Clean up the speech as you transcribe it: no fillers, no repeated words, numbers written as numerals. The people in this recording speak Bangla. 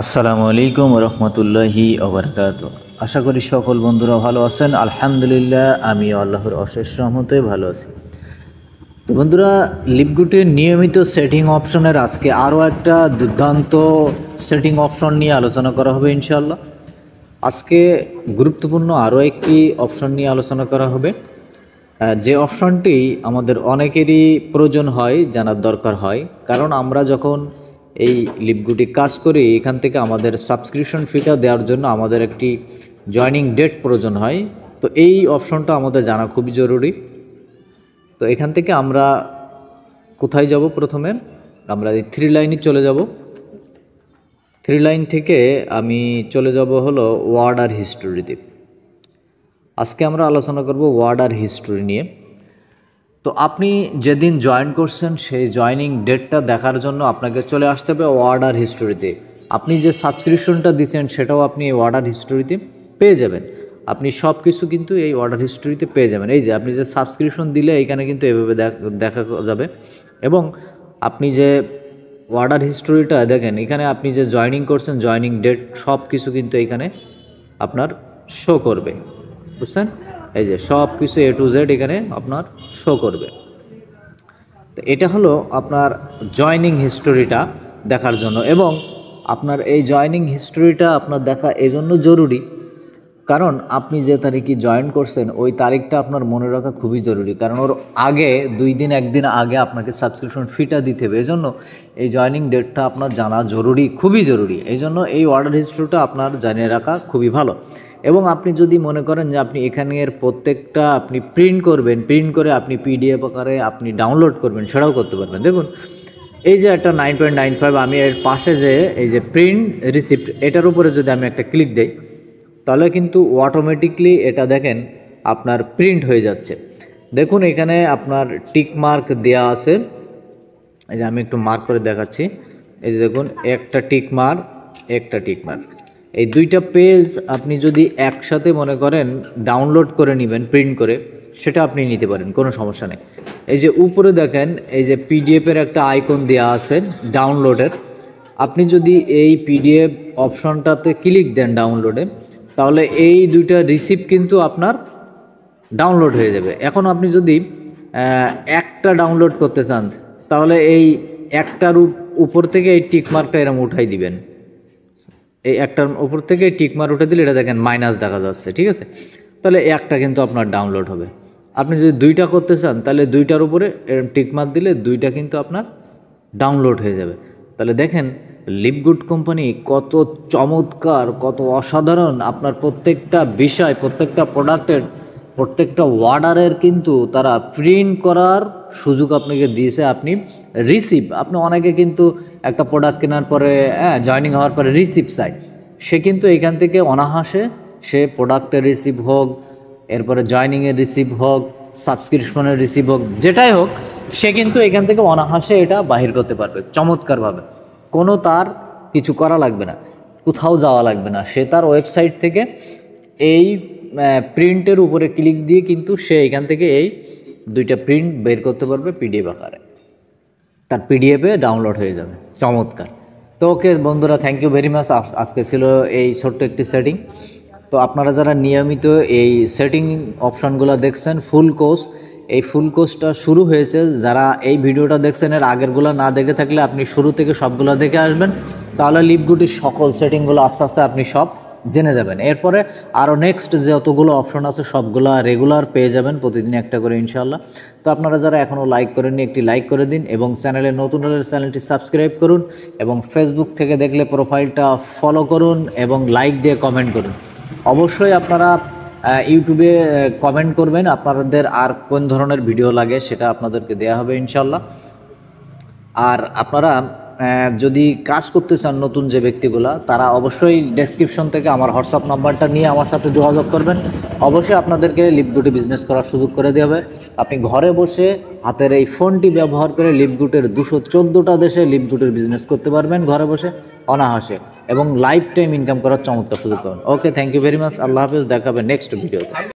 আসসালামু আলাইকুম রহমতুল্লাহি ওবরাকাতুহু। আশা করি সকল বন্ধুরা ভালো আছেন। আলহামদুলিল্লাহ, আমি আল্লাহর অশেষ রহমতে ভালো আছি। তো বন্ধুরা, লিপগুটের নিয়মিত সেটিং অপশনের আজকে আরও একটা দুর্দান্ত সেটিং অপশন নিয়ে আলোচনা করা হবে ইনশাআল্লাহ। আজকে গুরুত্বপূর্ণ আরও একটি অপশন নিয়ে আলোচনা করা হবে, যে অপশনটি আমাদের অনেকেরই প্রয়োজন হয়, জানার দরকার হয়। কারণ আমরা যখন এই লিপগুটি কাজ করি, এখান থেকে আমাদের সাবস্ক্রিপশন ফিটা দেওয়ার জন্য আমাদের একটি জয়নিং ডেট প্রয়োজন হয়। তো এই অপশনটা আমাদের জানা খুবই জরুরি। তো এখান থেকে আমরা কোথায় যাব? প্রথমে আমরা এই থ্রি লাইনে চলে যাব। থ্রি লাইন থেকে আমি চলে যাব হলো ওয়ার্ডার হিস্টোরিতে। আজকে আমরা আলোচনা করব ওয়ার্ডার হিস্টোরি নিয়ে। তো আপনি যেদিন জয়েন করছেন সেই জয়নিং ডেটটা দেখার জন্য আপনাকে চলে আসতে হবে ওয়ার্ডার হিস্টোরিতে। আপনি যে সাবস্ক্রিপশনটা দিয়েছেন সেটাও আপনি এই ওয়ার্ডার হিস্টোরিতে পেয়ে যাবেন। আপনি সব কিছু কিন্তু এই অর্ডার হিস্টোরিতে পেয়ে যাবেন। এই যে আপনি যে সাবস্ক্রিপশন দিলে এখানে কিন্তু এভাবে দেখা যাবে, এবং আপনি যে অর্ডার হিস্টোরিটা দেখেন, এখানে আপনি যে জয়েনিং করছেন জয়েনিং ডেট সব কিছু কিন্তু এখানে আপনার শো করবে, বুঝছেন? এই যে সব কিছু A to Z এখানে আপনার শো করবে। তো এটা হলো আপনার জয়েনিং হিস্টোরিটা দেখার জন্য, এবং আপনার এই জয়েনিং হিস্টোরিটা আপনার দেখা এই জন্য জরুরি, কারণ আপনি যে তারিখে জয়েন করছেন ওই তারিখটা আপনার মনে রাখা খুবই জরুরি। কারণ ওর আগে 2 দিন 1 দিন আগে আপনাকে সাবস্ক্রিপশন ফিটা দিতে হবে। এই জন্য এই জয়েনিং ডেটটা আপনার জানা জরুরি, খুবই জরুরি। এই জন্য এই অর্ডার হিস্ট্রিটা আপনার জানিয়ে রাখা খুবই ভালো। এবং আপনি যদি মনে করেন যে আপনি এখানের প্রত্যেকটা আপনি প্রিন্ট করবেন, প্রিন্ট করে আপনি PDF আকারে আপনি ডাউনলোড করবেন, সেটাও করতে পারবেন। দেখুন এই যে একটা 9.95, আমি এর পাশে যে এই যে প্রিন্ট রিসিপ্ট, এটার উপরে যদি আমি একটা ক্লিক দেই তাহলে কিন্তু অটোমেটিকলি এটা দেখেন আপনার প্রিন্ট হয়ে যাচ্ছে। দেখুন এখানে আপনার টিক মার্ক দেওয়া আছে। এই যে আমি একটু মার্ক করে দেখাচ্ছি। এই যে দেখুন একটা টিক মার্ক, একটা টিক মার্ক। এই দুইটা পেজ আপনি যদি একসাথে মনে করেন ডাউনলোড করে নেবেন প্রিন্ট করে, সেটা আপনি নিতে পারেন, কোনো সমস্যা নেই। এই যে উপরে দেখেন এই যে PDF-এর একটা আইকন দেওয়া আছে ডাউনলোডের। আপনি যদি এই PDF অপশনটাতে ক্লিক দেন ডাউনলোডে, তাহলে এই দুইটা রিসিপ্ট কিন্তু আপনার ডাউনলোড হয়ে যাবে। এখন আপনি যদি একটা ডাউনলোড করতে চান তাহলে এই একটার উপর থেকে এই টিকমার্কটা এরকম উঠাই দিবেন। এই একটার উপর থেকে টিকমার্ক উঠে দিলে এটা দেখেন মাইনাস দেখা যাচ্ছে, ঠিক আছে? তাহলে একটা কিন্তু আপনার ডাউনলোড হবে। আপনি যদি দুইটা করতে চান তাহলে দুইটার উপরে এরকম টিকমার্ক দিলে দুইটা কিন্তু আপনার ডাউনলোড হয়ে যাবে। তাহলে দেখেন লিপগুড কোম্পানি কত চমৎকার, কত অসাধারণ। আপনার প্রত্যেকটা বিষয়, প্রত্যেকটা প্রোডাক্টের, প্রত্যেকটা অর্ডারের কিন্তু তারা প্রিন্ট করার সুযোগ আপনাকে দিয়েছে। আপনি আপনি অনেকে কিন্তু একটা প্রোডাক্ট কেনার পরে জয়েনিং হওয়ার পরে রিসিপ্ট চাই, সে কিন্তু এখান থেকে অনায়াসে সে প্রোডাক্টের রিসিপ্ট হোক, এরপরে জয়েনিংয়ের রিসিপ্ট হোক, সাবস্ক্রিপশনের রিসিপ্ট হোক, যেটাই হোক, সে কিন্তু এখান থেকে অনায়াসে এটা বাহির করতে পারবে চমৎকারভাবে। কোনো তার কিছু করা লাগবে না, কোথাও যাওয়া লাগবে না। সে তার ওয়েবসাইট থেকে এই প্রিন্টের উপরে ক্লিক দিয়ে কিন্তু সে এখান থেকে এই দুইটা প্রিন্ট বের করতে পারবে PDF আকারে, তার PDF-এ ডাউনলোড হয়ে যাবে। চমৎকার। তো ওকে বন্ধুরা, থ্যাংক ইউ ভেরি মাচ। আজকে ছিল এই ছোট্ট একটি সেটিং। তো আপনারা যারা নিয়মিত এই সেটিং অপশানগুলো দেখছেন ফুল কোর্স, এই ফুল কোর্সটা শুরু হয়েছে। যারা এই ভিডিওটা দেখছেন এর আগেরগুলো না দেখে থাকলে আপনি শুরু থেকে সবগুলো দেখে আসবেন, তাহলে লিপগুটির সকল সেটিংগুলো আস্তে আস্তে আপনি সব জেনে যাবেন। এরপরে আরও নেক্সট যতগুলো অপশন আছে সবগুলো রেগুলার পেয়ে যাবেন, প্রতিদিন একটা করে ইনশাআল্লাহ। তো আপনারা যারা এখনও লাইক করেননি একটি লাইক করে দিন, এবং চ্যানেলে নতুন হলে চ্যানেলটি সাবস্ক্রাইব করুন, এবং ফেসবুক থেকে দেখলে প্রোফাইলটা ফলো করুন, এবং লাইক দিয়ে কমেন্ট করুন। অবশ্যই আপনারা ইউটিউবে কমেন্ট করবেন আপনাদের আর কোন ধরনের ভিডিও লাগে, সেটা আপনাদেরকে দেয়া হবে ইনশাআল্লাহ। আর আপনারা যদি কাজ করতে চান নতুন যে ব্যক্তিগুলা, তারা অবশ্যই ডেসক্রিপশন থেকে আমার হোয়াটসঅ্যাপ নাম্বারটা নিয়ে আমার সাথে যোগাযোগ করবেন। অবশ্যই আপনাদেরকে লিপগুটি বিজনেস করার সুযোগ করে দেওয়া হবে। আপনি ঘরে বসে হাতের এই ফোনটি ব্যবহার করে লিপগুটের 214টা দেশে লিপগুটের বিজনেস করতে পারবেন ঘরে বসে অনায়াসে, এবং লাইফ টাইম ইনকাম করার চমৎকার সুযোগ পাবেন। ওকে, থ্যাংক ইউ ভেরি মাচ। আল্লাহ হাফেজ, দেখা হবে নেক্সট ভিডিওতে।